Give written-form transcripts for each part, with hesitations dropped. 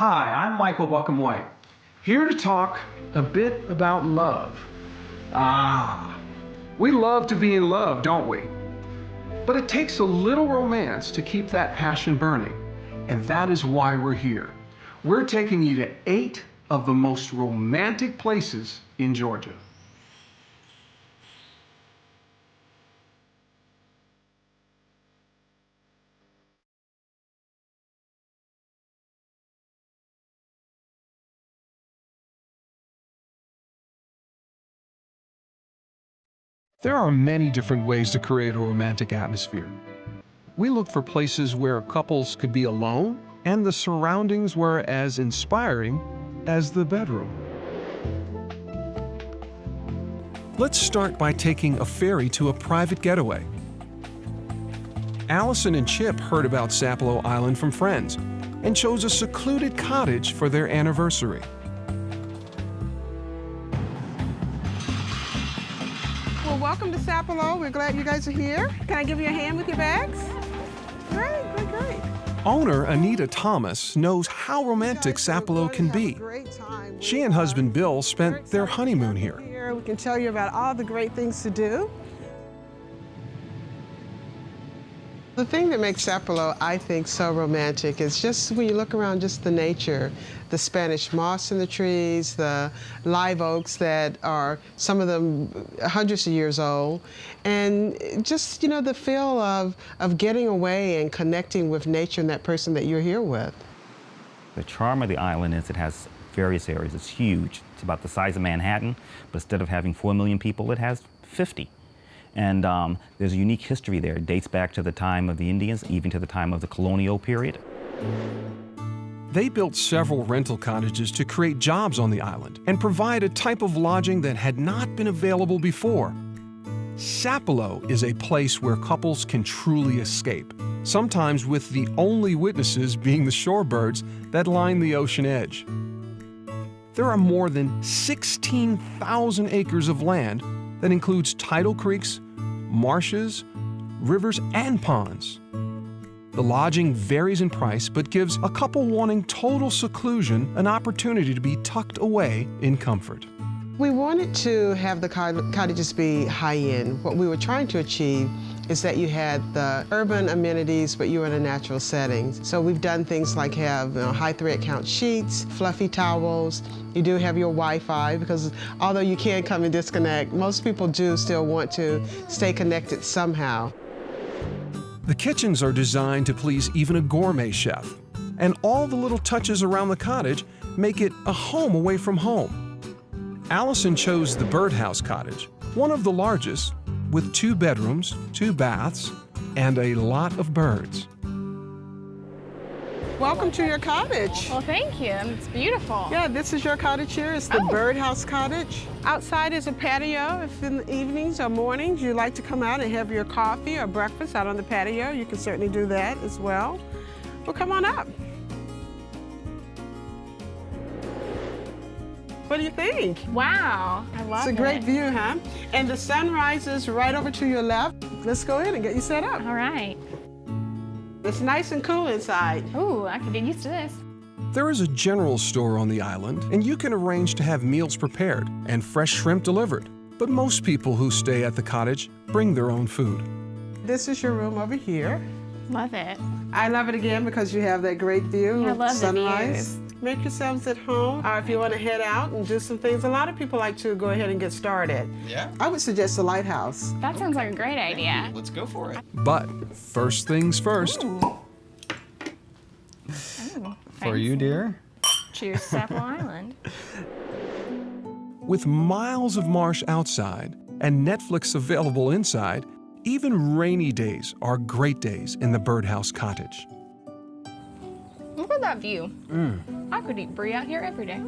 Hi, I'm Michael Buckham-White, here to talk a bit about love. We love to be in love, don't we? But it takes a little romance to keep that passion burning, and that is why we're here. We're taking you to 8 of the most romantic places in Georgia. There are many different ways to create a romantic atmosphere. We look for places where couples could be alone and the surroundings were as inspiring as the bedroom. Let's start by taking a ferry to a private getaway. Allison and Chip heard about Sapelo Island from friends and chose a secluded cottage for their anniversary. Well, welcome to Sapelo. We're glad you guys are here. Can I give you a hand with your bags? Great, great, great. Owner Anita Thomas knows how romantic Sapelo can be. She and husband Bill spent their honeymoon here. We can tell you about all the great things to do. The thing that makes Sapelo, I think, so romantic is just when you look around, just the nature, the Spanish moss in the trees, the live oaks that are, some of them hundreds of years old, and just, you know, the feel of getting away and connecting with nature and that person that you're here with. The charm of the island is it has various areas. It's huge. It's about the size of Manhattan, but instead of having 4 million people, it has 50. And there's a unique history there. It dates back to the time of the Indians, even to the time of the colonial period. They built several rental cottages to create jobs on the island and provide a type of lodging that had not been available before. Sapelo is a place where couples can truly escape, sometimes with the only witnesses being the shorebirds that line the ocean edge. There are more than 16,000 acres of land that includes tidal creeks, marshes, rivers, and ponds. The lodging varies in price, but gives a couple wanting total seclusion an opportunity to be tucked away in comfort. We wanted to have the cottages be high-end. What we were trying to achieve is that you had the urban amenities, but you were in a natural setting. So we've done things like have high thread count sheets, fluffy towels. You do have your Wi-Fi, because although you can come and disconnect, most people do still want to stay connected somehow. The kitchens are designed to please even a gourmet chef, and all the little touches around the cottage make it a home away from home. Allison chose the birdhouse cottage, one of the largest, with 2 bedrooms, 2 baths, and a lot of birds. Welcome to your cottage. Well, thank you. It's beautiful. Yeah, this is your cottage here. It's the birdhouse cottage. Outside is a patio. If in the evenings or mornings you like to come out and have your coffee or breakfast out on the patio, you can certainly do that as well. Well, come on up. What do you think? Wow, I love it. It's a great view, huh? And the sun rises right over to your left. Let's go in and get you set up. All right. It's nice and cool inside. Ooh, I could get used to this. There is a general store on the island, and you can arrange to have meals prepared and fresh shrimp delivered. But most people who stay at the cottage bring their own food. This is your room over here. Love it. I love it again because you have that great view I of love sunrise. the views. Make yourselves at home. Or if you want to head out and do some things, a lot of people like to go ahead and get started. Yeah? I would suggest the lighthouse. That sounds like a great idea. Let's go for it. But first things first. Ooh, For you, dear. Cheers, Sapelo Island. With miles of marsh outside and Netflix available inside, even rainy days are great days in the birdhouse cottage. Look at that view. I could eat brie out here every day.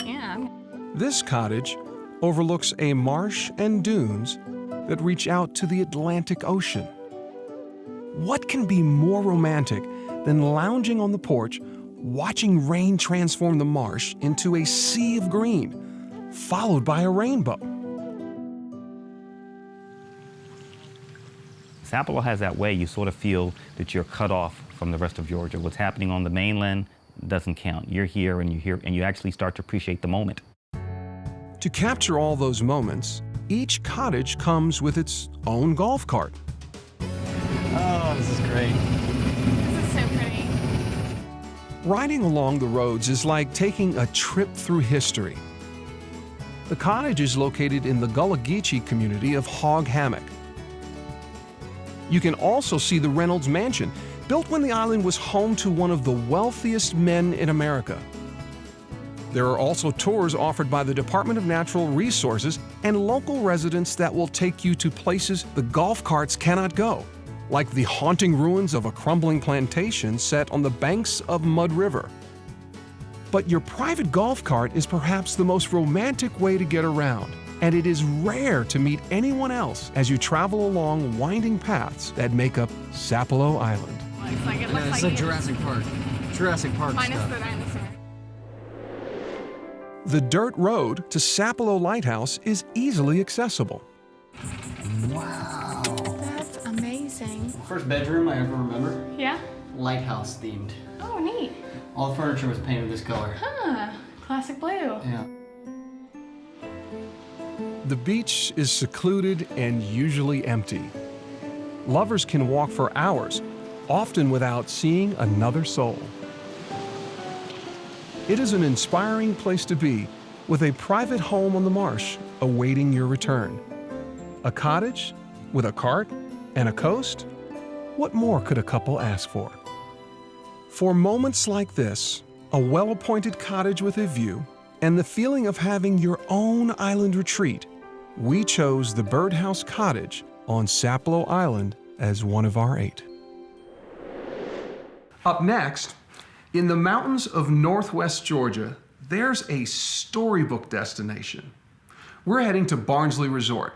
Yeah. This cottage overlooks a marsh and dunes that reach out to the Atlantic Ocean. What can be more romantic than lounging on the porch, watching rain transform the marsh into a sea of green, followed by a rainbow? Sapelo has that way you sort of feel that you're cut off from the rest of Georgia. What's happening on the mainland doesn't count. You're here and you actually start to appreciate the moment. To capture all those moments, each cottage comes with its own golf cart. Oh, this is great. This is so pretty. Riding along the roads is like taking a trip through history. The cottage is located in the Gullah Geechee community of Hog Hammock. You can also see the Reynolds mansion, built when the island was home to one of the wealthiest men in America. There are also tours offered by the Department of Natural Resources and local residents that will take you to places the golf carts cannot go, like the haunting ruins of a crumbling plantation set on the banks of Mud River. But your private golf cart is perhaps the most romantic way to get around, and it is rare to meet anyone else as you travel along winding paths that make up Sapelo Island. Looks like it looks It's like like it. Jurassic Park. Jurassic Park Minus stuff. the dinosaur. The dirt road to Sapelo Lighthouse is easily accessible. Wow. That's amazing. First bedroom I ever remember. Yeah? Lighthouse themed. Oh, neat. All the furniture was painted this color. Huh. Classic blue. Yeah. The beach is secluded and usually empty. Lovers can walk for hours, often without seeing another soul. It is an inspiring place to be, with a private home on the marsh awaiting your return. A cottage with a cart and a coast? What more could a couple ask for? For moments like this, a well-appointed cottage with a view, and the feeling of having your own island retreat, we chose the Birdhouse Cottage on Sapelo Island as one of our 8. Up next, in the mountains of northwest Georgia, there's a storybook destination. We're heading to Barnsley Resort.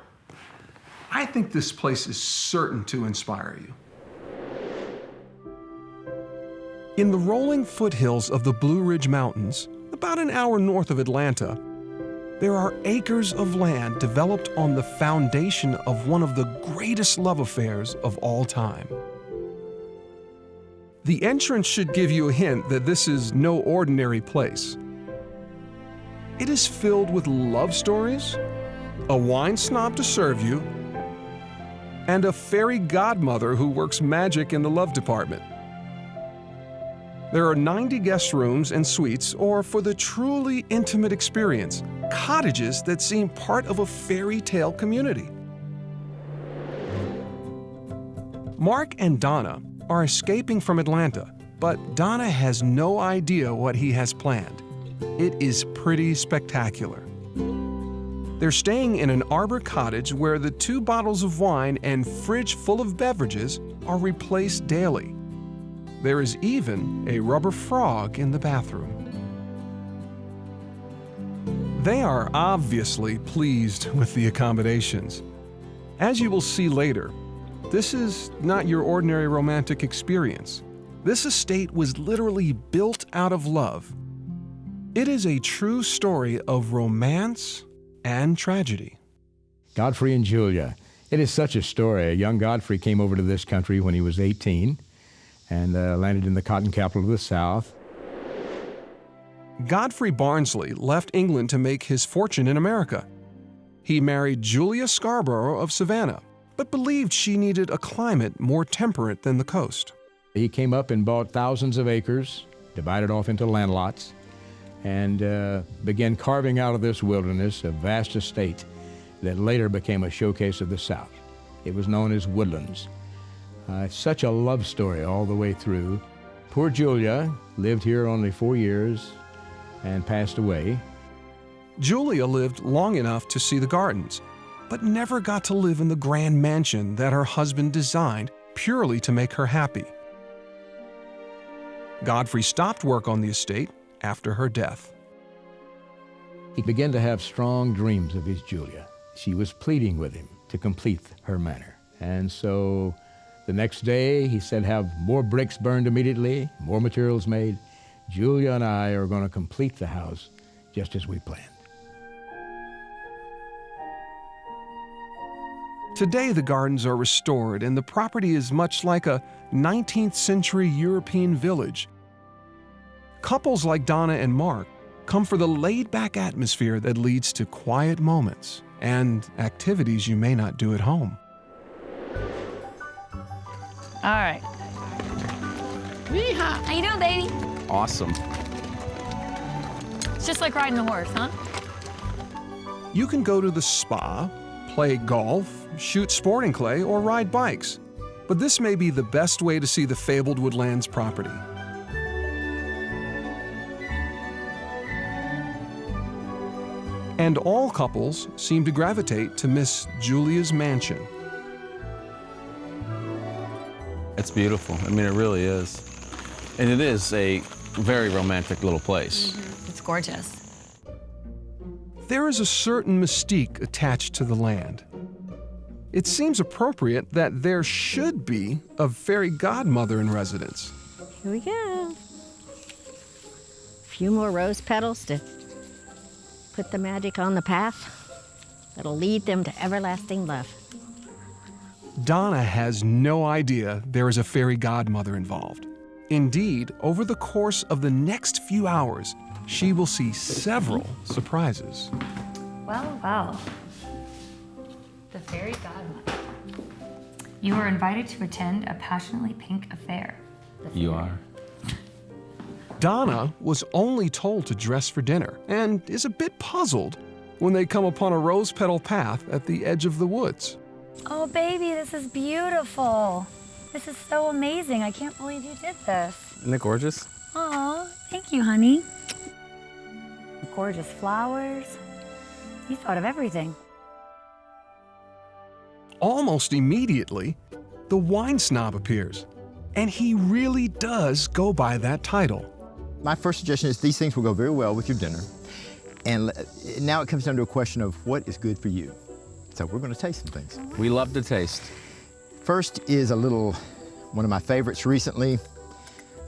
I think this place is certain to inspire you. In the rolling foothills of the Blue Ridge Mountains, about an hour north of Atlanta, there are acres of land developed on the foundation of one of the greatest love affairs of all time. The entrance should give you a hint that this is no ordinary place. It is filled with love stories, a wine snob to serve you, and a fairy godmother who works magic in the love department. There are 90 guest rooms and suites, or for the truly intimate experience, cottages that seem part of a fairy tale community. Mark and Donna are escaping from Atlanta, but Donna has no idea what he has planned. It is pretty spectacular. They're staying in an arbor cottage where the 2 bottles of wine and fridge full of beverages are replaced daily. There is even a rubber frog in the bathroom. They are obviously pleased with the accommodations. As you will see later, this is not your ordinary romantic experience. This estate was literally built out of love. It is a true story of romance and tragedy. Godfrey and Julia. It is such a story. A young Godfrey came over to this country when he was 18 and landed in the cotton capital of the South. Godfrey Barnsley left England to make his fortune in America. He married Julia Scarborough of Savannah, but believed she needed a climate more temperate than the coast. He came up and bought thousands of acres, divided off into land lots, and began carving out of this wilderness a vast estate that later became a showcase of the South. It was known as Woodlands. Such a love story all the way through. Poor Julia lived here only 4 years and passed away. Julia lived long enough to see the gardens, but never got to live in the grand mansion that her husband designed purely to make her happy. Godfrey stopped work on the estate after her death. He began to have strong dreams of his Julia. She was pleading with him to complete her manor. And so the next day he said, have more bricks burned immediately, more materials made. Julia and I are going to complete the house just as we planned. Today the gardens are restored and the property is much like a 19th century European village. Couples like Donna and Mark come for the laid-back atmosphere that leads to quiet moments and activities you may not do at home. All right. Yeehaw. How you doing, baby? Awesome. It's just like riding a horse, huh? You can go to the spa, play golf, shoot sporting clay, or ride bikes. But this may be the best way to see the fabled Woodlands property. And all couples seem to gravitate to Miss Julia's mansion. It's beautiful. I mean, it really is. And it is a very romantic little place. It's gorgeous. There is a certain mystique attached to the land. It seems appropriate that there should be a fairy godmother in residence. Here we go. A few more rose petals to put the magic on the path that'll lead them to everlasting love. Donna has no idea there is a fairy godmother involved. Indeed, over the course of the next few hours, she will see several surprises. Well, well. The fairy godmother. You are invited to attend a passionately pink affair. You are. Donna was only told to dress for dinner and is a bit puzzled when they come upon a rose petal path at the edge of the woods. Oh, baby, this is beautiful. This is so amazing. I can't believe you did this. Isn't it gorgeous? Oh, thank you, honey. Gorgeous flowers. You thought of everything. Almost immediately, the wine snob appears, and he really does go by that title. My first suggestion is these things will go very well with your dinner. And now it comes down to a question of what is good for you. So we're going to taste some things. We love to taste. First is one of my favorites recently,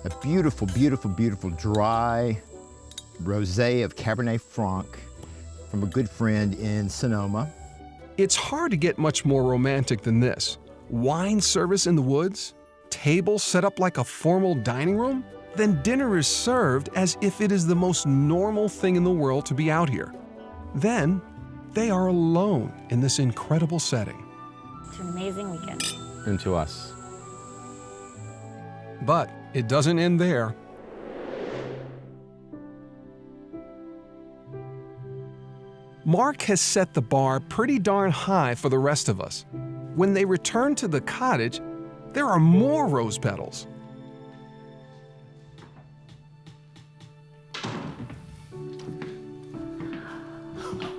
a beautiful, beautiful, beautiful dry rosé of Cabernet Franc from a good friend in Sonoma. It's hard to get much more romantic than this. Wine service in the woods, tables set up like a formal dining room, then dinner is served as if it is the most normal thing in the world to be out here. Then, they are alone in this incredible setting. It's an amazing weekend. And to us. But it doesn't end there. Mark has set the bar pretty darn high for the rest of us. When they return to the cottage, there are more rose petals.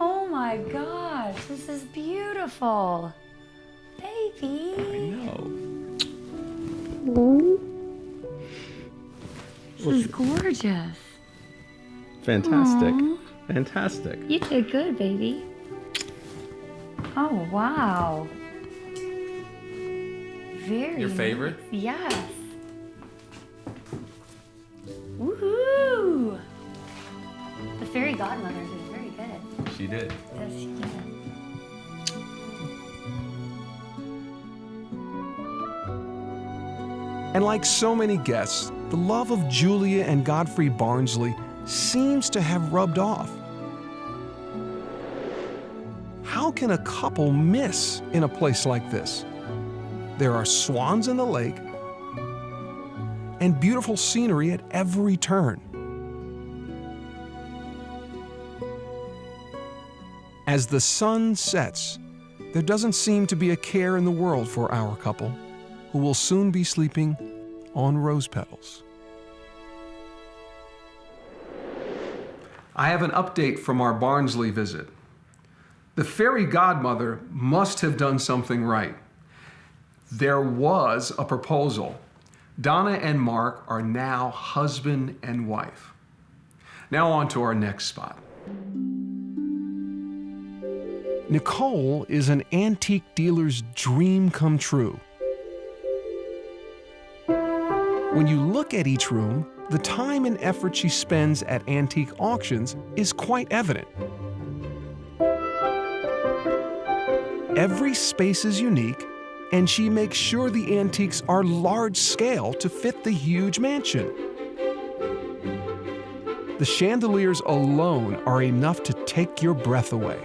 Oh my gosh, this is beautiful. Baby. This is gorgeous. Fantastic. Aw. Fantastic. You did good, baby. Oh, wow. Very Your favorite? nice. Yes. Woohoo! The fairy godmother did very good. She did. Yes, she did. And like so many guests, the love of Julia and Godfrey Barnsley seems to have rubbed off. How can a couple miss in a place like this? There are swans in the lake and beautiful scenery at every turn. As the sun sets, there doesn't seem to be a care in the world for our couple, who will soon be sleeping on rose petals. I have an update from our Barnsley visit. The fairy godmother must have done something right. There was a proposal. Donna and Mark are now husband and wife. Now on to our next spot. Nicole is an antique dealer's dream come true. When you look at each room, the time and effort she spends at antique auctions is quite evident. Every space is unique, and she makes sure the antiques are large scale to fit the huge mansion. The chandeliers alone are enough to take your breath away.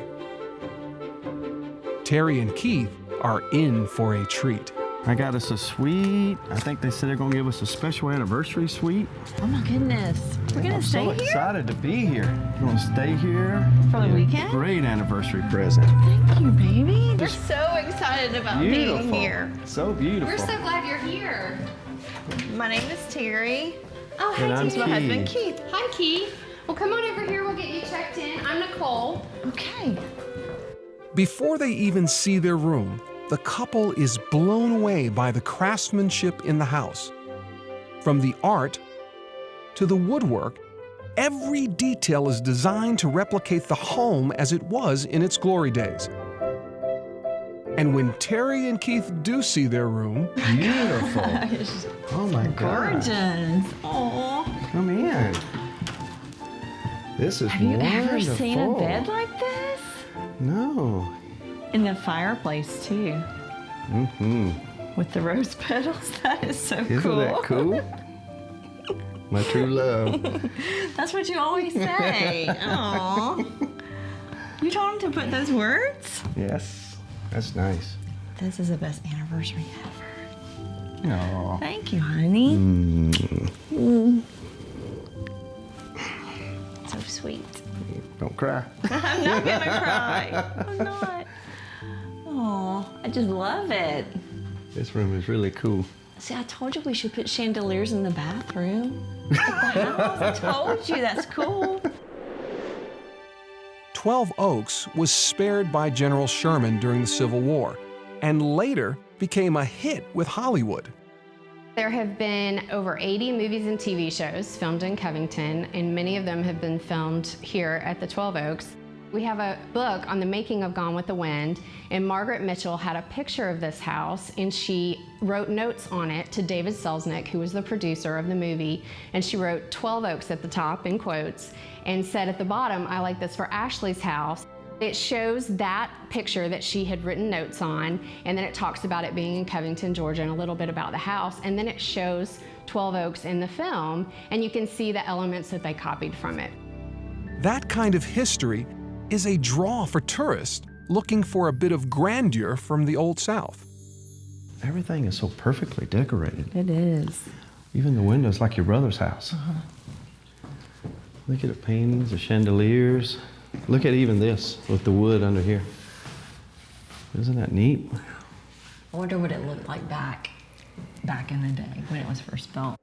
Terry and Keith are in for a treat. I got us a suite. I think they said they're gonna give us a special anniversary suite. Oh my goodness. We're gonna stay I'm so here? excited to be here. We're gonna stay here. For the weekend? Great anniversary present. Thank you, baby. We're so excited about Beautiful. being here. So beautiful. We're so glad you're here. My name is Terry. Oh, And hi, I'm This is my husband, Keith. Hi, Keith. Well, come on over here. We'll get you checked in. I'm Nicole. Okay. Before they even see their room, the couple is blown away by the craftsmanship in the house. From the art to the woodwork, every detail is designed to replicate the home as it was in its glory days. And when Terry and Keith do see their room, Beautiful. Oh my God. Gorgeous. Aw. Come in. This is Have you wonderful. ever seen a bed like this? No. In the fireplace, too. Mm-hmm. With the rose petals. That is so Isn't cool. that cool? My true love. That's what you always say. Aw. You told him to put those words? Yes. That's nice. This is the best anniversary ever. Aw. Thank you, honey. So sweet. Don't cry. I'm not gonna cry. I'm not. Oh, I just love it. This room is really cool. See, I told you we should put chandeliers in the bathroom. At the house. I told you that's cool. 12 Oaks was spared by General Sherman during the Civil War and later became a hit with Hollywood. There have been over 80 movies and TV shows filmed in Covington, and many of them have been filmed here at the 12 Oaks. We have a book on the making of Gone with the Wind, and Margaret Mitchell had a picture of this house, and she wrote notes on it to David Selznick, who was the producer of the movie, and she wrote 12 Oaks at the top in quotes, and said at the bottom, "I like this for Ashley's house." It shows that picture that she had written notes on, and then it talks about it being in Covington, Georgia, and a little bit about the house, and then it shows 12 Oaks in the film, and you can see the elements that they copied from it. That kind of history is a draw for tourists looking for a bit of grandeur from the Old South. Everything is so perfectly decorated. It is. Even the windows, like your brother's house. Look at the paintings, the chandeliers. Look at even this with the wood under here. Isn't that neat? I wonder what it looked like back in the day when it was first built.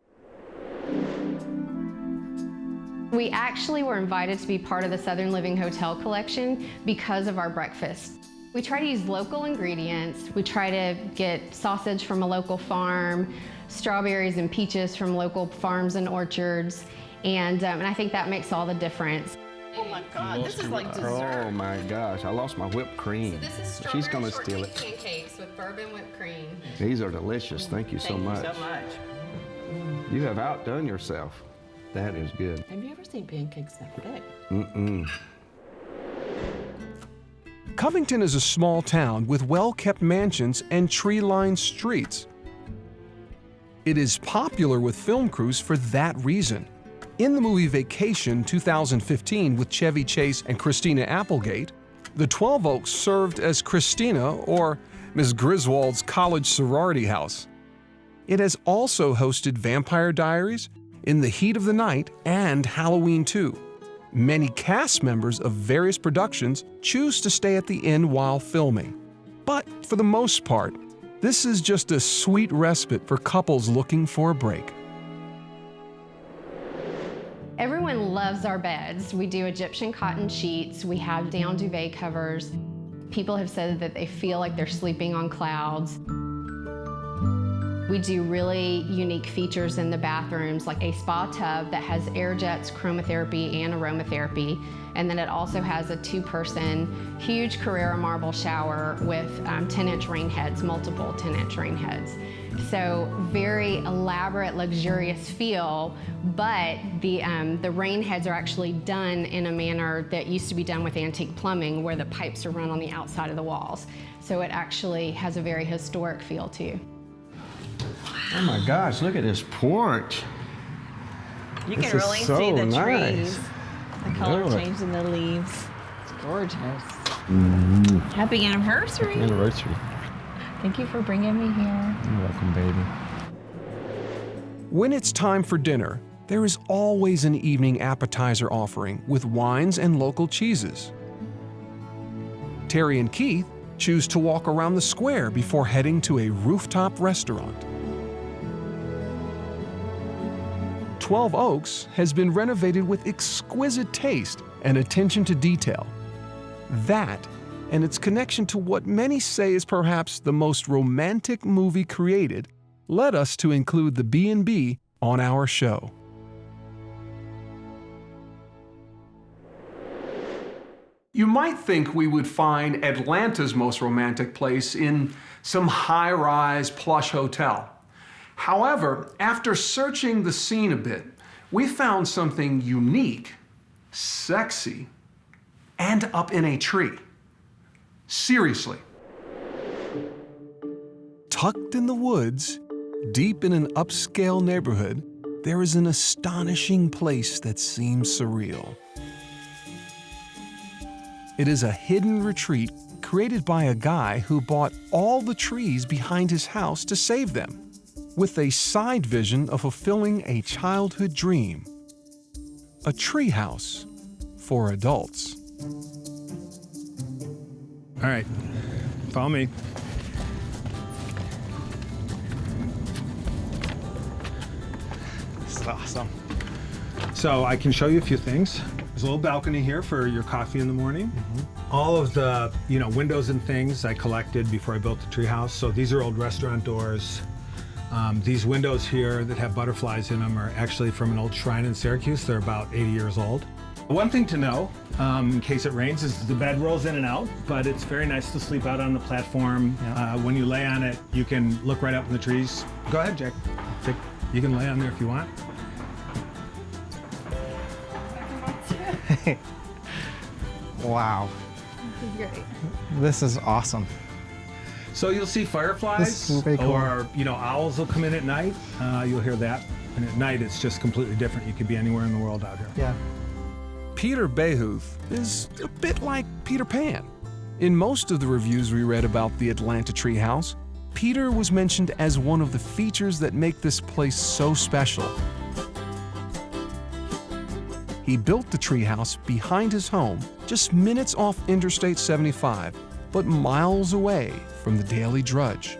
We actually were invited to be part of the Southern Living Hotel collection because of our breakfast. We try to use local ingredients. We try to get sausage from a local farm, strawberries and peaches from local farms and orchards, and I think that makes all the difference. Oh my God, this is like dessert. Oh my gosh, I lost my whipped cream. She's gonna steal it. Pancakes with bourbon whipped cream. These are delicious. Thank you so much. Thank you so much. You have outdone yourself. That is good. Have you ever seen pancakes that thick? Mm-mm. Covington is a small town with well-kept mansions and tree-lined streets. It is popular with film crews for that reason. In the movie Vacation 2015 with Chevy Chase and Christina Applegate, the 12 Oaks served as Christina or Miss Griswold's college sorority house. It has also hosted Vampire Diaries, In the Heat of the Night, and Halloween 2. Many cast members of various productions choose to stay at the inn while filming. But for the most part, this is just a sweet respite for couples looking for a break. Everyone loves our beds. We do Egyptian cotton sheets. We have down duvet covers. People have said that they feel like they're sleeping on clouds. We do really unique features in the bathrooms, like a spa tub that has air jets, chromotherapy, and aromatherapy. And then it also has a 2-person huge Carrera marble shower with 10-inch rain heads, multiple 10-inch rain heads. So very elaborate, luxurious feel, but the rain heads are actually done in a manner that used to be done with antique plumbing, where the pipes are run on the outside of the walls. So it actually has a very historic feel too. Oh my gosh, look at this porch. You This can is really so see the nice. trees, the color Yeah. change in the leaves. It's gorgeous. Mm. Happy anniversary. Happy anniversary. Thank you for bringing me here. You're welcome, baby. When it's time for dinner, there is always an evening appetizer offering with wines and local cheeses. Terry and Keith choose to walk around the square before heading to a rooftop restaurant. 12 Oaks has been renovated with exquisite taste and attention to detail. That, and its connection to what many say is perhaps the most romantic movie created, led us to include the B&B on our show. You might think we would find Atlanta's most romantic place in some high-rise plush hotel. However, after searching the scene a bit, we found something unique, sexy, and up in a tree. Seriously. Tucked in the woods, deep in an upscale neighborhood, there is an astonishing place that seems surreal. It is a hidden retreat created by a guy who bought all the trees behind his house to save them, with a side vision of fulfilling a childhood dream. A treehouse for adults. All right, follow me. This is awesome. So I can show you a few things. There's a little balcony here for your coffee in the morning. All of the, windows and things I collected before I built the treehouse. So these are old restaurant doors. These windows here that have butterflies in them are actually from an old shrine in Syracuse. They're about 80 years old. One thing to know, in case it rains, is the bed rolls in and out, but it's very nice to sleep out on the platform. When you lay on it, you can look right up in the trees. Go ahead, Jack. You can lay on there if you want. Wow. This is great. This is awesome. So you'll see fireflies, This is very cool. or owls will come in at night. You'll hear that. And at night, it's just completely different. You could be anywhere in the world out here. Yeah. Peter Behuth is a bit like Peter Pan. In most of the reviews we read about the Atlanta Treehouse, Peter was mentioned as one of the features that make this place so special. He built the treehouse behind his home, just minutes off Interstate 75, but miles away from the daily drudge.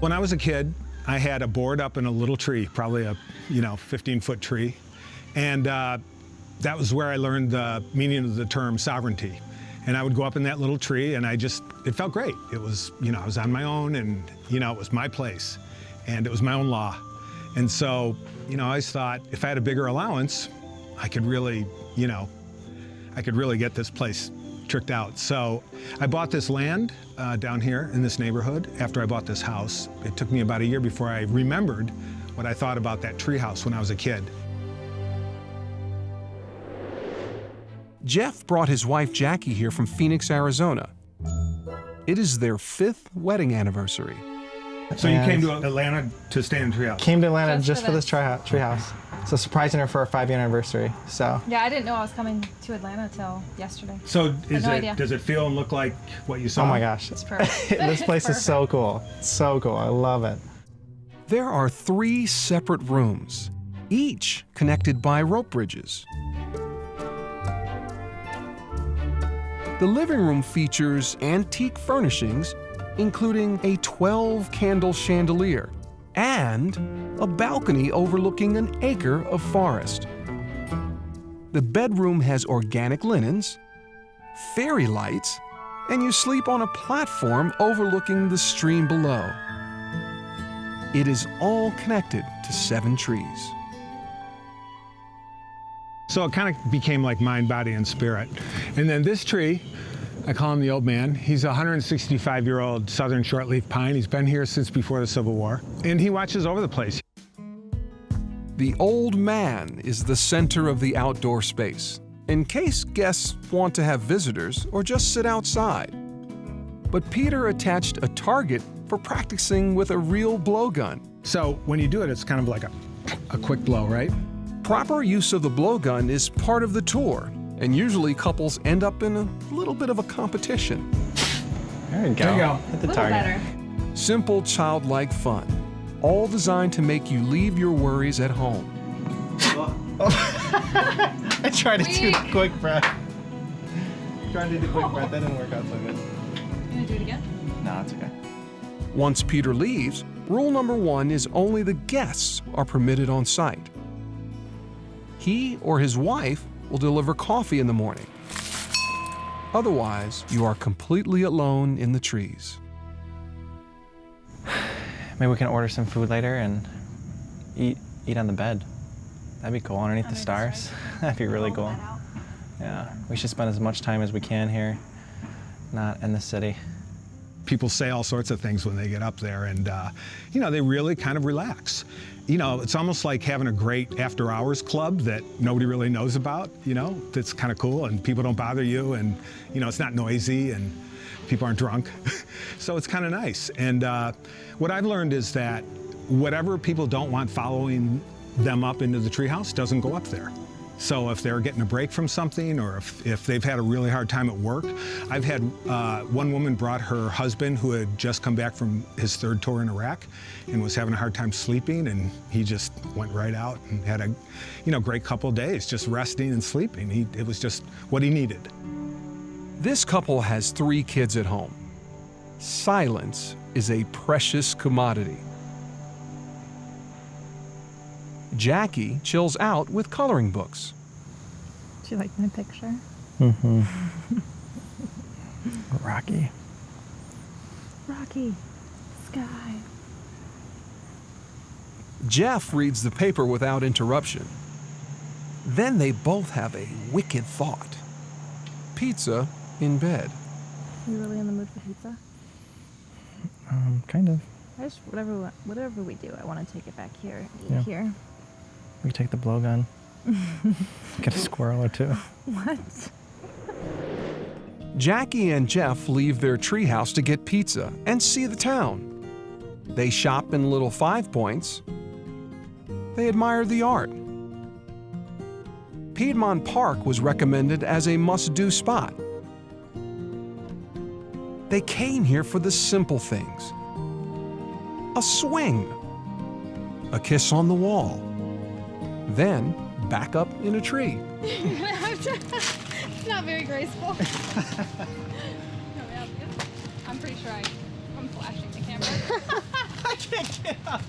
When I was a kid, I had a board up in a little tree, probably a 15-foot tree, and that was where I learned the meaning of the term sovereignty. And I would go up in that little tree, and it felt great. It was, I was on my own, and it was my place, and it was my own law. And so, I always thought if I had a bigger allowance, I could really get this place tricked out. So I bought this land down here in this neighborhood after I bought this house. It took me about a year before I remembered what I thought about that treehouse when I was a kid. Jeff brought his wife Jackie here from Phoenix, Arizona. It is their 5th wedding anniversary. So you came to Atlanta to stay in the treehouse? Came to Atlanta just for this treehouse. So surprising her for our 5-year anniversary. So Yeah, I didn't know I was coming to Atlanta till yesterday. So no idea. does it feel and look like what you saw? Oh my gosh. It's perfect. This place is so cool. So cool. I love it. There are 3 separate rooms, each connected by rope bridges. The living room features antique furnishings, including a 12-candle chandelier and a balcony overlooking an acre of forest. The bedroom has organic linens, fairy lights, and you sleep on a platform overlooking the stream below. It is all connected to 7 trees. So it kind of became like mind, body, and spirit. And then this tree, I call him the old man. He's a 165-year-old southern shortleaf pine. He's been here since before the Civil War, and he watches over the place. The old man is the center of the outdoor space, in case guests want to have visitors or just sit outside. But Peter attached a target for practicing with a real blowgun. So when you do it, it's kind of like a a quick blow, right? Proper use of the blowgun is part of the tour, and usually couples end up in a little bit of a competition. There you go. There you go. Hit the target. Simple, childlike fun, all designed to make you leave your worries at home. I tried to do the quick breath. Trying to do the quick breath, that didn't work out so good. You gonna do it again? No, it's okay. Once Peter leaves, rule number 1 is only the guests are permitted on site. He or his wife will deliver coffee in the morning. Otherwise, you are completely alone in the trees. Maybe we can order some food later and eat on the bed. That'd be cool, underneath the stars. That'd be really cool. Yeah, we should spend as much time as we can here, not in the city. People say all sorts of things when they get up there, and you know, they really kind of relax. You know, it's almost like having a great after-hours club that nobody really knows about, you know, that's kind of cool, and people don't bother you, and you know, it's not noisy, and people aren't drunk. So it's kind of nice. And what I've learned is that whatever people don't want following them up into the treehouse doesn't go up there. So if they're getting a break from something, or if they've had a really hard time at work. I've had one woman brought her husband who had just come back from his 3rd tour in Iraq and was having a hard time sleeping, and he just went right out and had a great couple days just resting and sleeping. It was just what he needed. This couple has 3 kids at home. Silence is a precious commodity. Jackie chills out with coloring books. Do you like my picture? Mm-hmm. Rocky. Rocky. Sky. Jeff reads the paper without interruption. Then they both have a wicked thought. Pizza in bed. You really in the mood for pizza? Kind of. I just, whatever we do, I want to take it back here and eat Yeah. here. We take the blowgun. Get a squirrel or 2. What? Jackie and Jeff leave their treehouse to get pizza and see the town. They shop in Little 5 Points. They admire the art. Piedmont Park was recommended as a must-do spot. They came here for the simple things. A swing, a kiss on the wall, then back up in a tree. It's not very graceful. I'm pretty sure I'm flashing the camera. I can't get up.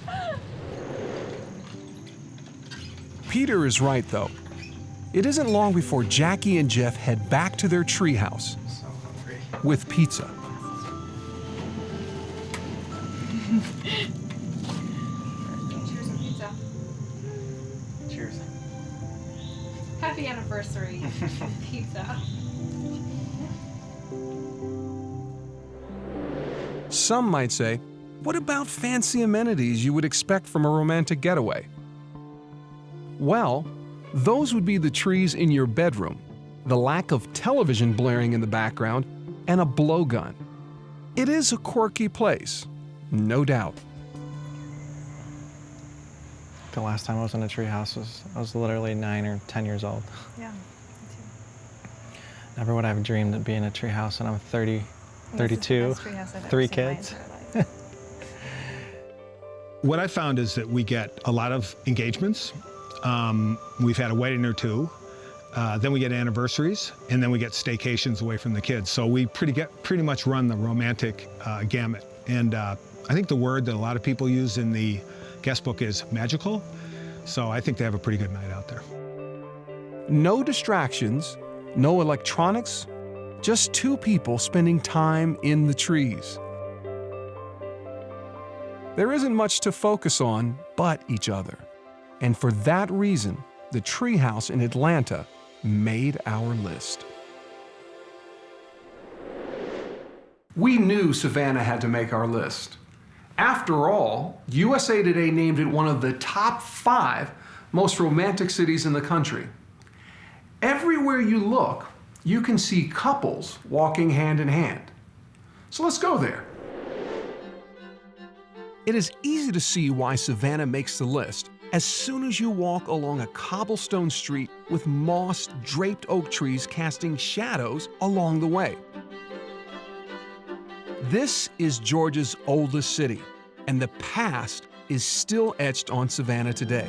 Peter is right, though. It isn't long before Jackie and Jeff head back to their treehouse with pizza. Cheers to pizza. Cheers. Happy anniversary, pizza. Some might say, what about fancy amenities you would expect from a romantic getaway? Well, those would be the trees in your bedroom, the lack of television blaring in the background, and a blowgun. It is a quirky place, no doubt. The last time I was in a treehouse I was literally 9 or 10 years old. Yeah, me Never would I have dreamed of being in a treehouse, and I'm 32, 3 kids. What I found is that we get a lot of engagements. We've had a wedding or 2. Then we get anniversaries, and then we get staycations away from the kids. So we pretty much run the romantic gamut. And I think the word that a lot of people use in the guest book is magical. So I think they have a pretty good night out there. No distractions, no electronics, just 2 people spending time in the trees. There isn't much to focus on but each other. And for that reason, the treehouse in Atlanta made our list. We knew Savannah had to make our list. After all, USA Today named it one of the top 5 most romantic cities in the country. Everywhere you look, you can see couples walking hand in hand. So let's go there. It is easy to see why Savannah makes the list as soon as you walk along a cobblestone street with moss-draped oak trees casting shadows along the way. This is Georgia's oldest city, and the past is still etched on Savannah today.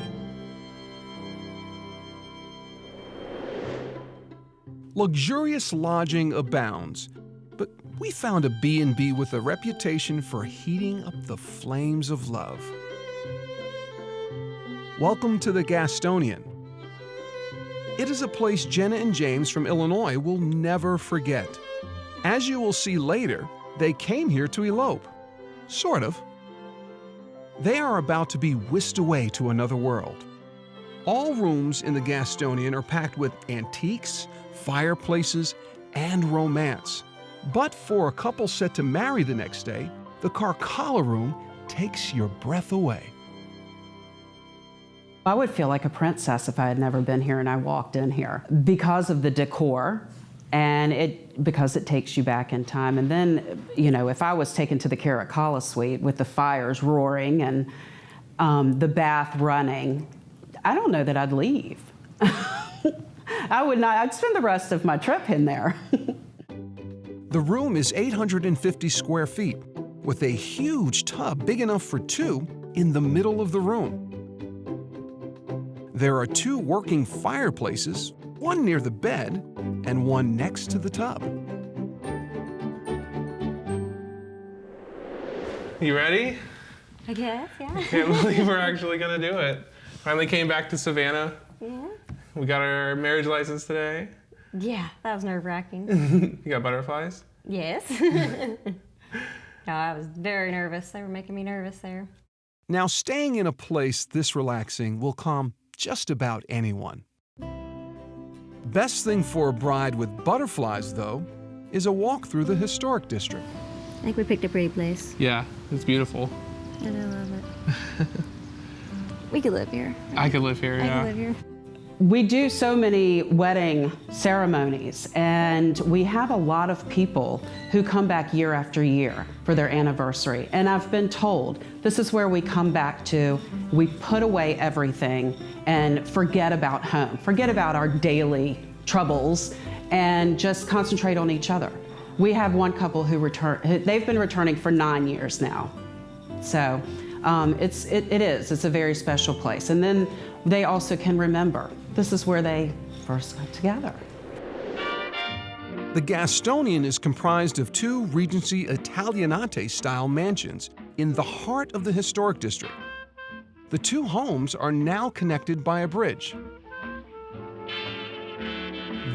Luxurious lodging abounds, but we found a B&B with a reputation for heating up the flames of love. Welcome to the Gastonian. It is a place Jenna and James from Illinois will never forget. As you will see later, they came here to elope. Sort of. They are about to be whisked away to another world. All rooms in the Gastonian are packed with antiques, fireplaces, and romance. But for a couple set to marry the next day, the Carcala room takes your breath away. I would feel like a princess if I had never been here and I walked in here because of the decor and because it takes you back in time. And then, if I was taken to the Carcala suite with the fires roaring and the bath running, I don't know that I'd leave. I would not. I'd spend the rest of my trip in there. The room is 850 square feet with a huge tub big enough for two in the middle of the room. There are two working fireplaces, one near the bed and one next to the tub. You ready? I guess, yeah. I can't believe we're actually gonna do it. Finally came back to Savannah. Yeah. We got our marriage license today. Yeah, that was nerve-wracking. You got butterflies? Yes. No, I was very nervous. They were making me nervous there. Now, staying in a place this relaxing will calm just about anyone. Best thing for a bride with butterflies, though, is a walk through the historic district. I think we picked a pretty place. Yeah, it's beautiful. And I love it. We could live here. I could live here, yeah. I could live here. We do so many wedding ceremonies, and we have a lot of people who come back year after year for their anniversary. And I've been told this is where we come back to. We put away everything and forget about home, forget about our daily troubles, and just concentrate on each other. We have one couple who they've been returning for 9 years now. So it's a very special place. And then they also can remember this is where they first got together. The Gastonian is comprised of two Regency Italianate-style mansions in the heart of the historic district. The two homes are now connected by a bridge.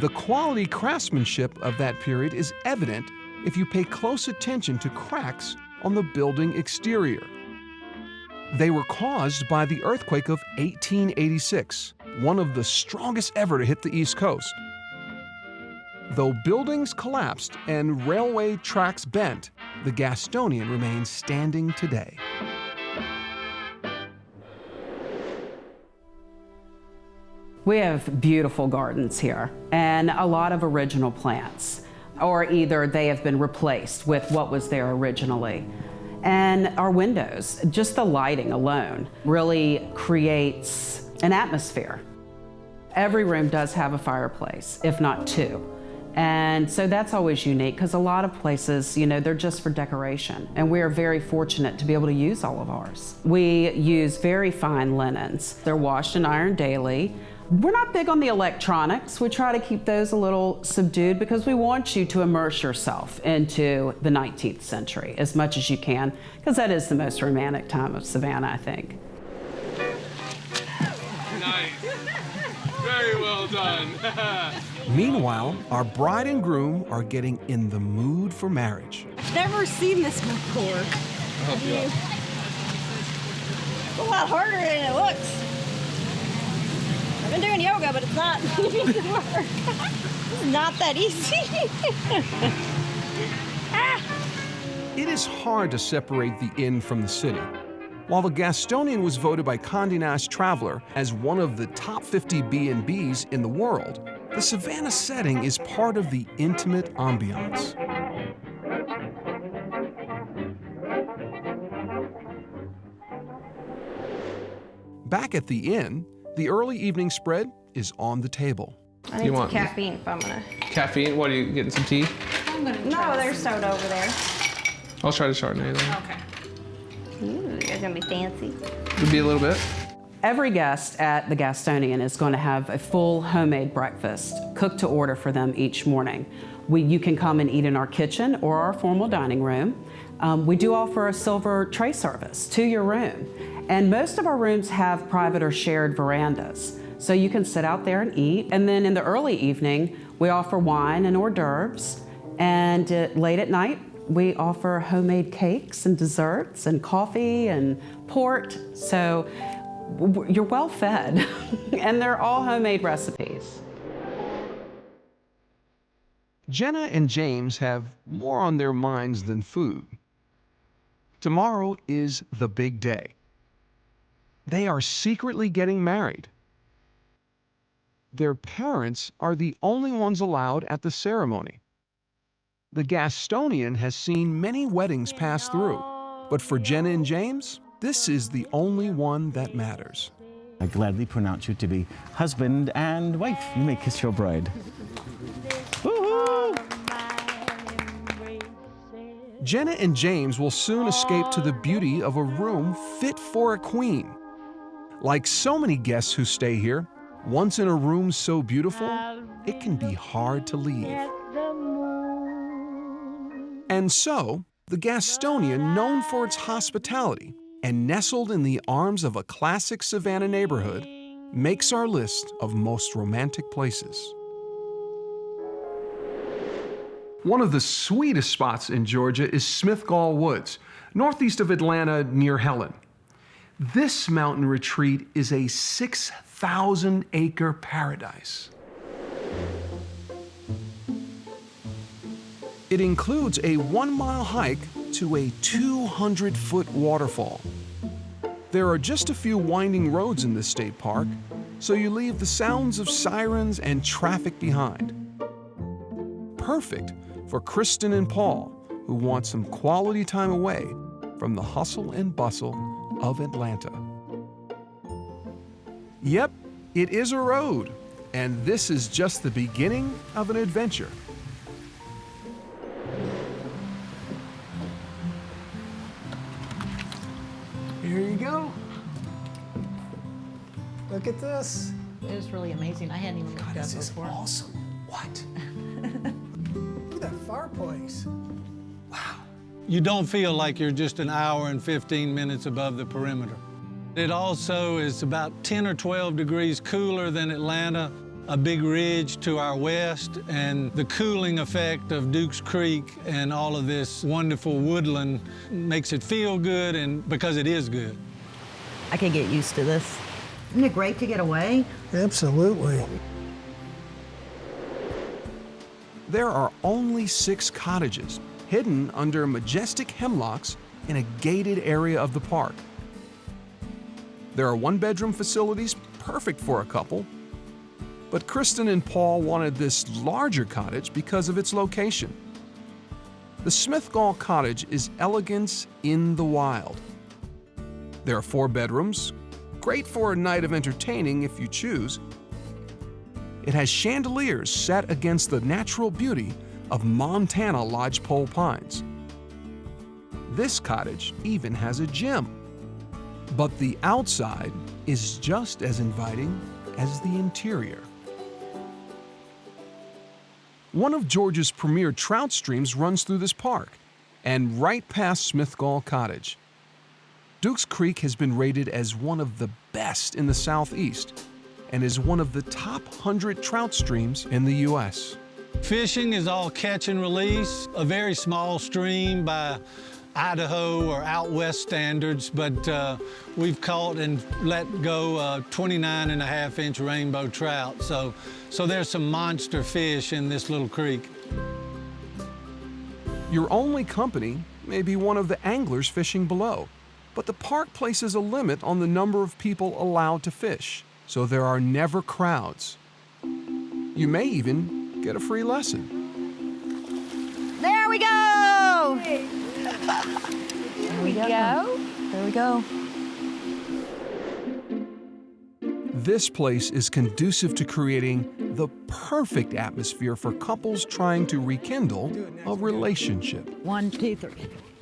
The quality craftsmanship of that period is evident if you pay close attention to cracks on the building exterior. They were caused by the earthquake of 1886, one of the strongest ever to hit the East Coast. Though buildings collapsed and railway tracks bent, the Gastonian remains standing today. We have beautiful gardens here and a lot of original plants, or either they have been replaced with what was there originally. And our windows, just the lighting alone, really creates an atmosphere. Every room does have a fireplace, if not two. And so that's always unique because a lot of places, they're just for decoration. And we are very fortunate to be able to use all of ours. We use very fine linens. They're washed and ironed daily. We're not big on the electronics. We try to keep those a little subdued because we want you to immerse yourself into the 19th century as much as you can, because that is the most romantic time of Savannah, I think. Nice. Very well done. Meanwhile, our bride and groom are getting in the mood for marriage. Never seen this before. Oh, yeah. It's a lot harder than it looks. I've been doing yoga, but it's not. It's not that easy. It is hard to separate the inn from the city. While the Gastonian was voted by Condé Nast Traveler as one of the top 50 B&Bs in the world, the Savannah setting is part of the intimate ambiance. Back at the inn, the early evening spread is on the table. I need some caffeine if I'm gonna. Caffeine? What, are you getting some tea? I'm gonna no, there's soda over there. I'll try the Chardonnay then. Okay. Ooh, you guys gonna be fancy. Could be a little bit. Every guest at the Gastonian is going to have a full homemade breakfast cooked to order for them each morning. You can come and eat in our kitchen or our formal dining room. We do offer a silver tray service to your room. And most of our rooms have private or shared verandas. So you can sit out there and eat. And then in the early evening, we offer wine and hors d'oeuvres. And late at night, we offer homemade cakes and desserts and coffee and port. So you're well fed. And they're all homemade recipes. Jenna and James have more on their minds than food. Tomorrow is the big day. They are secretly getting married. Their parents are the only ones allowed at the ceremony. The Gastonian has seen many weddings pass through, but for Jenna and James, this is the only one that matters. I gladly pronounce you to be husband and wife. You may kiss your bride. Jenna and James will soon escape to the beauty of a room fit for a queen. Like so many guests who stay here, once in a room so beautiful, it can be hard to leave. And so, the Gastonian, known for its hospitality and nestled in the arms of a classic Savannah neighborhood, makes our list of most romantic places. One of the sweetest spots in Georgia is Smithgall Woods, northeast of Atlanta near Helen. This mountain retreat is a 6,000-acre paradise. It includes a 1-mile hike to a 200-foot waterfall. There are just a few winding roads in this state park, so you leave the sounds of sirens and traffic behind. Perfect for Kristen and Paul, who want some quality time away from the hustle and bustle of Atlanta. Yep, it is a road, and this is just the beginning of an adventure. Here you go. Look at this. It is really amazing. I hadn't even looked at it before. This is awesome. What? Look at that fireplace. You don't feel like you're just an hour and 15 minutes above the perimeter. It also is about 10 or 12 degrees cooler than Atlanta, a big ridge to our west, and the cooling effect of Duke's Creek and all of this wonderful woodland makes it feel good, and because it is good. I could get used to this. Isn't it great to get away? Absolutely. There are only 6 cottages hidden under majestic hemlocks in a gated area of the park. There are 1-bedroom facilities perfect for a couple, but Kristen and Paul wanted this larger cottage because of its location. The Smithgall cottage is elegance in the wild. There are 4 bedrooms, great for a night of entertaining if you choose. It has chandeliers set against the natural beauty of Montana lodgepole pines. This cottage even has a gym. But the outside is just as inviting as the interior. One of Georgia's premier trout streams runs through this park and right past Smithgall Cottage. Duke's Creek has been rated as one of the best in the Southeast and is one of the top 100 trout streams in the U.S. Fishing is all catch and release, a very small stream by Idaho or out west standards, but we've caught and let go 29.5-inch rainbow trout. So there's some monster fish in this little creek. Your only company may be one of the anglers fishing below, but the park places a limit on the number of people allowed to fish, so there are never crowds. You may even get a free lesson. There we go! There we go. There we go. This place is conducive to creating the perfect atmosphere for couples trying to rekindle a relationship. 1, 2, 3.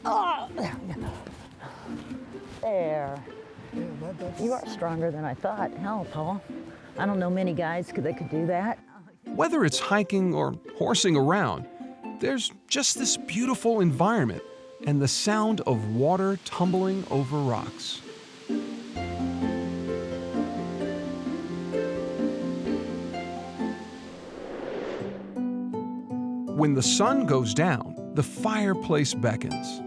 Oh, there. You are stronger than I thought. Hell, Paul. I don't know many guys that could do that. Whether it's hiking or horsing around, there's just this beautiful environment and the sound of water tumbling over rocks. When the sun goes down, the fireplace beckons.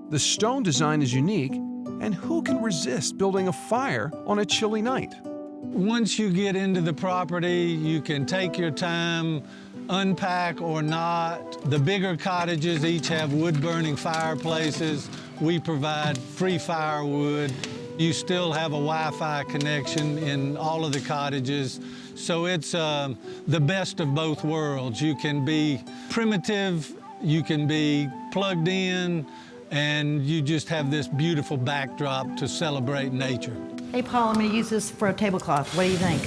The stone design is unique, and who can resist building a fire on a chilly night? Once you get into the property, you can take your time, unpack or not. The bigger cottages each have wood-burning fireplaces. We provide free firewood. You still have a Wi-Fi connection in all of the cottages. So it's the best of both worlds. You can be primitive, you can be plugged in, and you just have this beautiful backdrop to celebrate nature. Hey, Paul, I'm going to use this for a tablecloth. What do you think?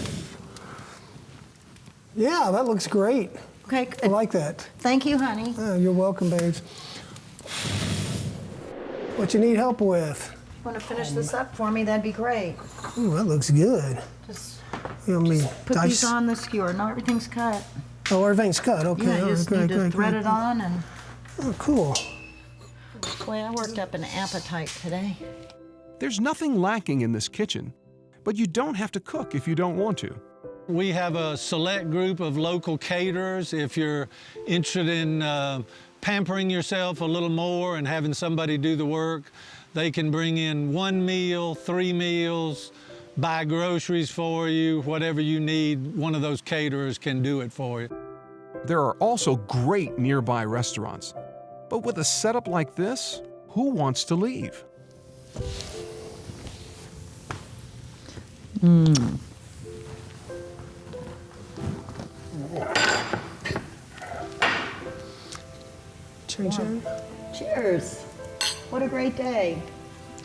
Yeah, that looks great. Okay. I like that. Thank you, honey. Oh, you're welcome, babes. What you need help with? Want to finish this up for me? That'd be great. Ooh, that looks good. Just You want me to put dice? these on the skewer. No, everything's cut. Oh, everything's cut. Okay. Yeah, you all right, just great, need to great, thread great. it on and... Oh, cool. Boy, I worked up an appetite today. There's nothing lacking in this kitchen, but you don't have to cook if you don't want to. We have a select group of local caterers. If you're interested in pampering yourself a little more and having somebody do the work, they can bring in 1 meal, 3 meals, buy groceries for you, whatever you need. One of those caterers can do it for you. There are also great nearby restaurants. But with a setup like this, who wants to leave? Ching-ching. Cheers. What a great day.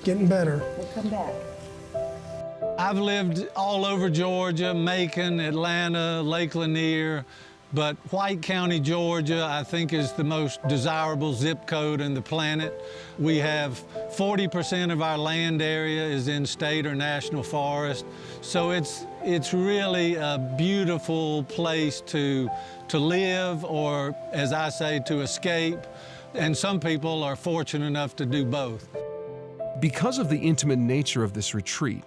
Getting better. We'll come back. I've lived all over Georgia, Macon, Atlanta, Lake Lanier, but White County, Georgia, I think is the most desirable zip code on the planet. We have 40% of our land area is in state or national forest. So it's really a beautiful place to live, or as I say, to escape. And some people are fortunate enough to do both. Because of the intimate nature of this retreat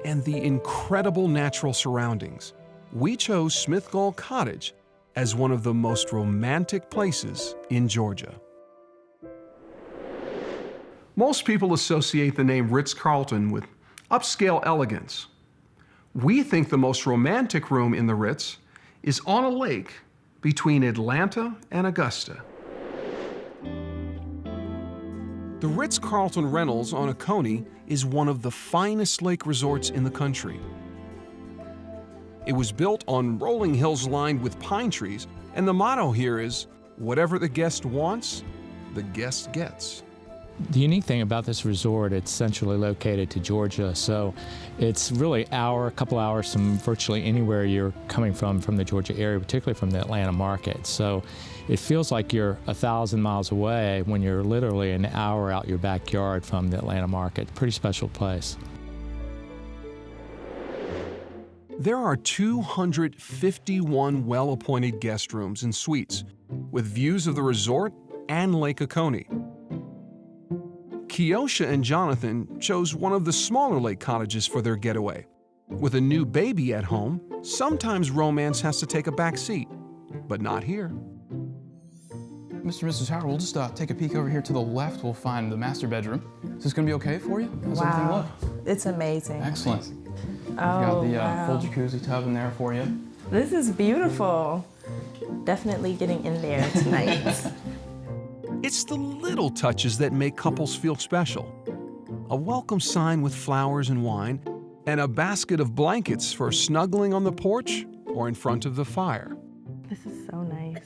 and the incredible natural surroundings, we chose Smithgall Cottage as one of the most romantic places in Georgia. Most people associate the name Ritz-Carlton with upscale elegance. We think the most romantic room in the Ritz is on a lake between Atlanta and Augusta. The Ritz-Carlton Reynolds on Oconee is one of the finest lake resorts in the country. It was built on rolling hills lined with pine trees, and the motto here is, whatever the guest wants, the guest gets. The unique thing about this resort, it's centrally located to Georgia, so it's really a couple hours from virtually anywhere you're coming from the Georgia area, particularly from the Atlanta market. So it feels like you're 1,000 miles away when you're literally an hour out your backyard from the Atlanta market. Pretty special place. There are 251 well-appointed guest rooms and suites with views of the resort and Lake Oconee. Keosha and Jonathan chose one of the smaller lake cottages for their getaway. With a new baby at home, sometimes romance has to take a back seat, but not here. Mr. and Mrs. Howard, we'll just take a peek over here to the left. We'll find the master bedroom. Is this going to be okay for you? How's everything look? It's amazing. Excellent. We've got the full jacuzzi tub in there for you. This is beautiful. Definitely getting in there tonight. It's the little touches that make couples feel special. A welcome sign with flowers and wine, and a basket of blankets for snuggling on the porch or in front of the fire. This is so nice.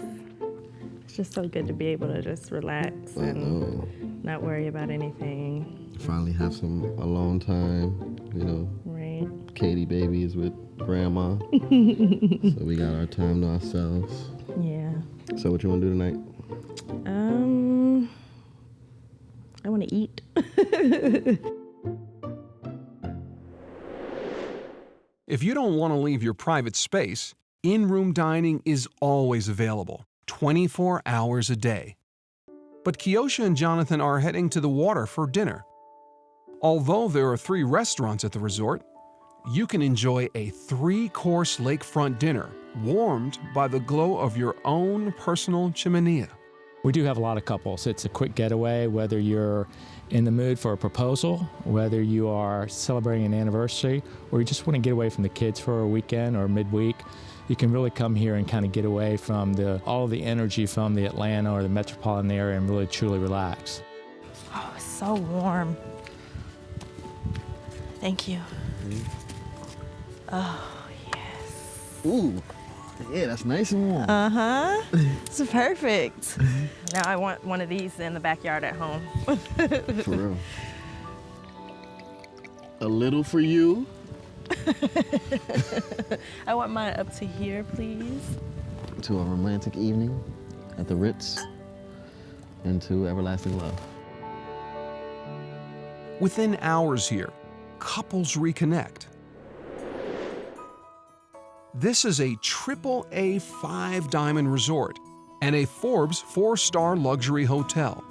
It's just so good to be able to just relax and not worry about anything. Finally have some alone time, you know. Right. Katie baby is with grandma. So we got our time to ourselves. Yeah. So what you want to do tonight? I want to eat. If you don't want to leave your private space, in-room dining is always available, 24 hours a day. But Kiosha and Jonathan are heading to the water for dinner. Although there are 3 restaurants at the resort, you can enjoy a 3-course lakefront dinner warmed by the glow of your own personal chimenea. We do have a lot of couples. It's a quick getaway, whether you're in the mood for a proposal, whether you are celebrating an anniversary, or you just want to get away from the kids for a weekend or midweek. You can really come here and kind of get away from all of the energy from the Atlanta or the metropolitan area and really truly relax. Oh, it's so warm. Thank you. Oh, yes. Ooh, yeah, that's nice and warm. Uh-huh. It's perfect. Now I want one of these in the backyard at home. For real. A little for you. I want mine up to here, please. To a romantic evening at the Ritz and to everlasting love. Within hours here, couples reconnect. This is a AAA 5-diamond resort and a Forbes 4-star luxury hotel.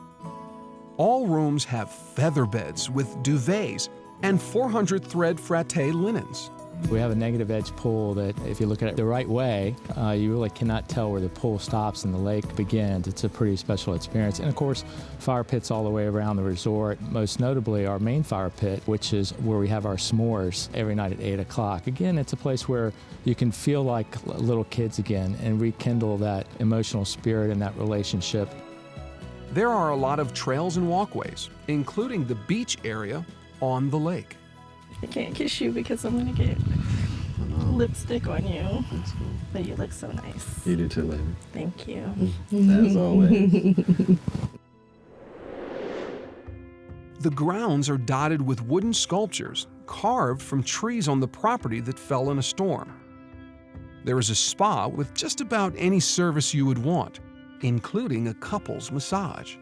All rooms have feather beds with duvets and 400 thread frette linens. We have a negative edge pool that, if you look at it the right way, you really cannot tell where the pool stops and the lake begins. It's a pretty special experience. And of course, fire pits all the way around the resort, most notably our main fire pit, which is where we have our s'mores every night at 8 o'clock. Again, it's a place where you can feel like little kids again and rekindle that emotional spirit and that relationship. There are a lot of trails and walkways, including the beach area on the lake. I can't kiss you because I'm gonna get lipstick on you. But you look so nice. You do too, baby. Thank you. As always. The grounds are dotted with wooden sculptures carved from trees on the property that fell in a storm. There is a spa with just about any service you would want, including a couple's massage.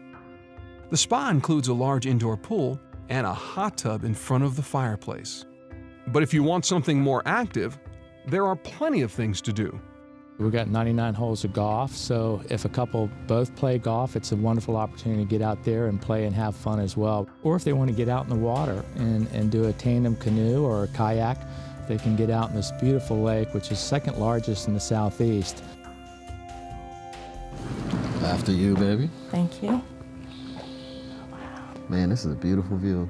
The spa includes a large indoor pool and a hot tub in front of the fireplace. But if you want something more active, there are plenty of things to do. We've got 99 holes of golf, so if a couple both play golf, it's a wonderful opportunity to get out there and play and have fun as well. Or if they want to get out in the water and do a tandem canoe or a kayak, they can get out in this beautiful lake, which is second largest in the southeast. After you, baby. Thank you. Man, this is a beautiful view.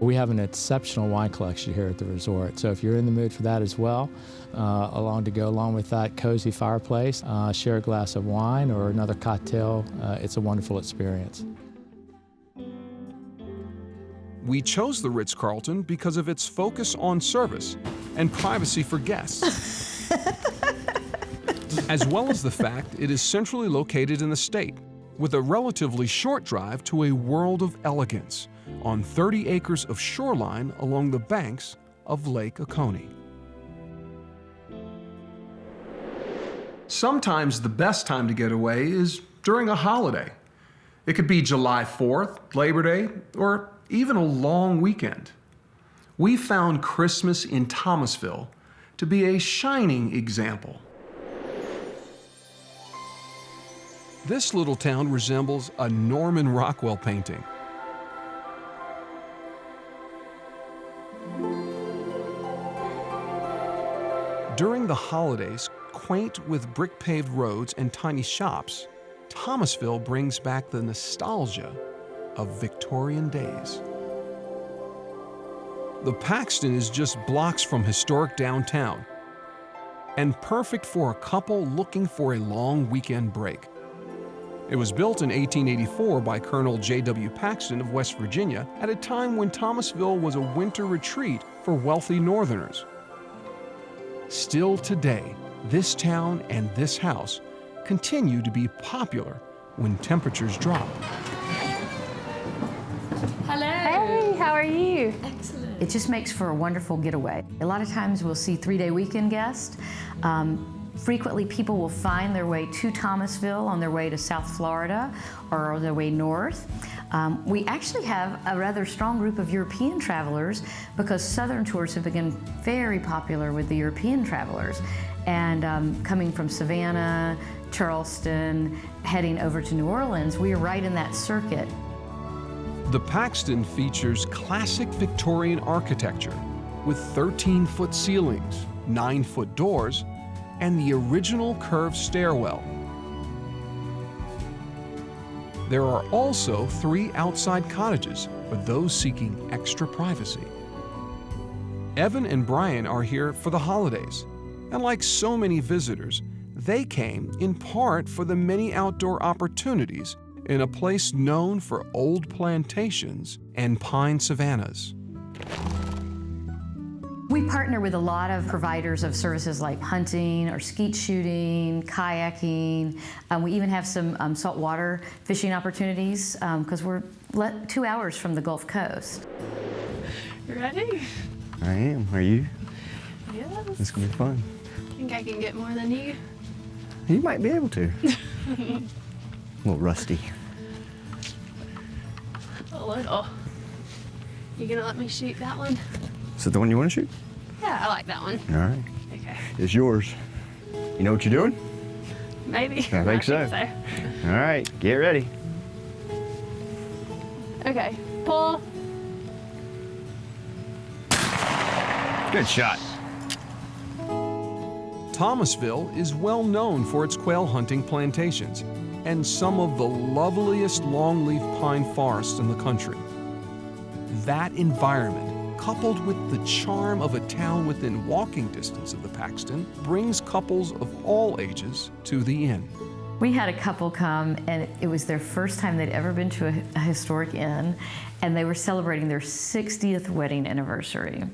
We have an exceptional wine collection here at the resort, so if you're in the mood for that as well, to go along with that cozy fireplace, share a glass of wine or another cocktail, it's a wonderful experience. We chose the Ritz-Carlton because of its focus on service and privacy for guests, as well as the fact it is centrally located in the state, with a relatively short drive to a world of elegance on 30 acres of shoreline along the banks of Lake Oconee. Sometimes the best time to get away is during a holiday. It could be July 4th, Labor Day, or even a long weekend. We found Christmas in Thomasville to be a shining example. This little town resembles a Norman Rockwell painting. During the holidays, quaint with brick-paved roads and tiny shops, Thomasville brings back the nostalgia of Victorian days. The Paxton is just blocks from historic downtown and perfect for a couple looking for a long weekend break. It was built in 1884 by Colonel J.W. Paxton of West Virginia at a time when Thomasville was a winter retreat for wealthy Northerners. Still today, this town and this house continue to be popular when temperatures drop. Hello. Hey, how are you? Excellent. It just makes for a wonderful getaway. A lot of times we'll see 3-day weekend guests. Frequently people will find their way to Thomasville on their way to South Florida or on their way north. We actually have a rather strong group of European travelers because Southern tours have become very popular with the European travelers. And coming from Savannah, Charleston, heading over to New Orleans, we are right in that circuit. The Paxton features classic Victorian architecture with 13-foot ceilings, 9-foot doors, and the original curved stairwell. There are also 3 outside cottages for those seeking extra privacy. Evan and Brian are here for the holidays, and like so many visitors, they came in part for the many outdoor opportunities in a place known for old plantations and pine savannas. We partner with a lot of providers of services like hunting or skeet shooting, kayaking. We even have some saltwater fishing opportunities because we're 2 hours from the Gulf Coast. You ready? I am. Are you? Yes. It's gonna be fun. Think I can get more than you? You might be able to. A little rusty. A little. You gonna let me shoot that one? Is it the one you want to shoot? Yeah, I like that one. All right. Okay. It's yours. You know what you're doing? Maybe. I think so. All right, get ready. Okay, pull. Good shot. Thomasville is well known for its quail hunting plantations and some of the loveliest longleaf pine forests in the country. That environment, coupled with the charm of a town within walking distance of the Paxton, brings couples of all ages to the inn. We had a couple come, and it was their first time they'd ever been to a historic inn, and they were celebrating their 60th wedding anniversary.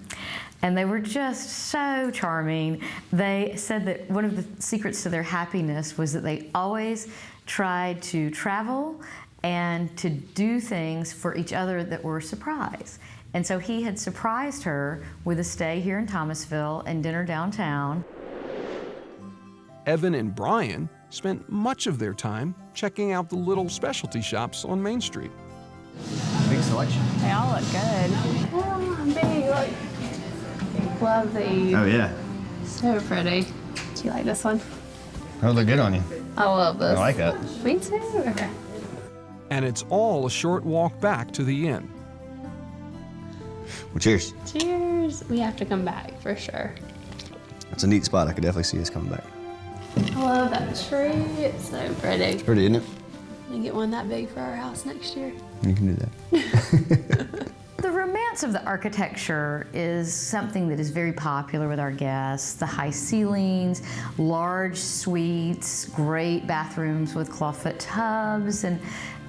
And they were just so charming. They said that one of the secrets to their happiness was that they always tried to travel and to do things for each other that were a surprise. And so he had surprised her with a stay here in Thomasville and dinner downtown. Evan and Brian spent much of their time checking out the little specialty shops on Main Street. Big selection. They all look good. Oh, big, look. Love these. Oh, yeah. So pretty. Do you like this one? That would look good on you. I love this. I like that. Me too. Okay. And it's all a short walk back to the inn. Well, cheers. Cheers. We have to come back for sure. It's a neat spot. I could definitely see us coming back. I love that tree. It's so pretty. It's pretty, isn't it? I'm gonna get one that big for our house next year. You can do that. The romance of the architecture is something that is very popular with our guests. The high ceilings, large suites, great bathrooms with clawfoot tubs,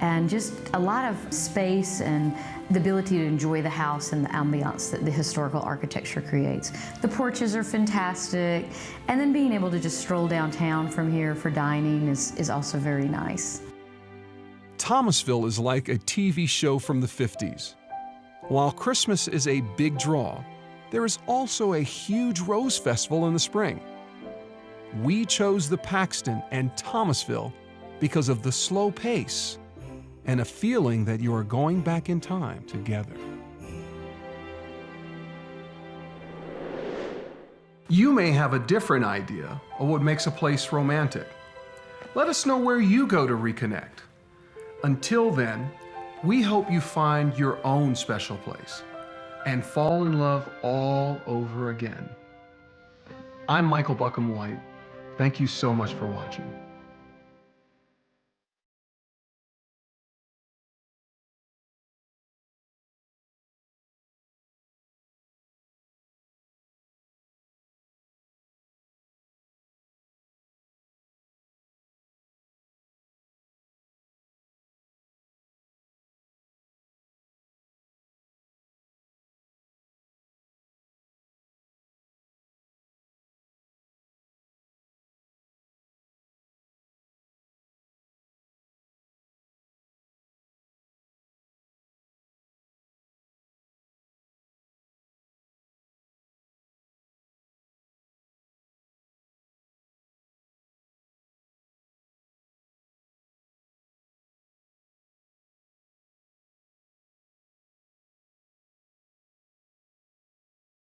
and just a lot of space and the ability to enjoy the house and the ambiance that the historical architecture creates. The porches are fantastic, and then being able to just stroll downtown from here for dining is also very nice. Thomasville is like a TV show from the 50s. While Christmas is a big draw, there is also a huge Rose Festival in the spring. We chose the Paxton and Thomasville because of the slow pace and a feeling that you are going back in time together. You may have a different idea of what makes a place romantic. Let us know where you go to reconnect. Until then, we hope you find your own special place and fall in love all over again. I'm Michael Buckham-White. Thank you so much for watching.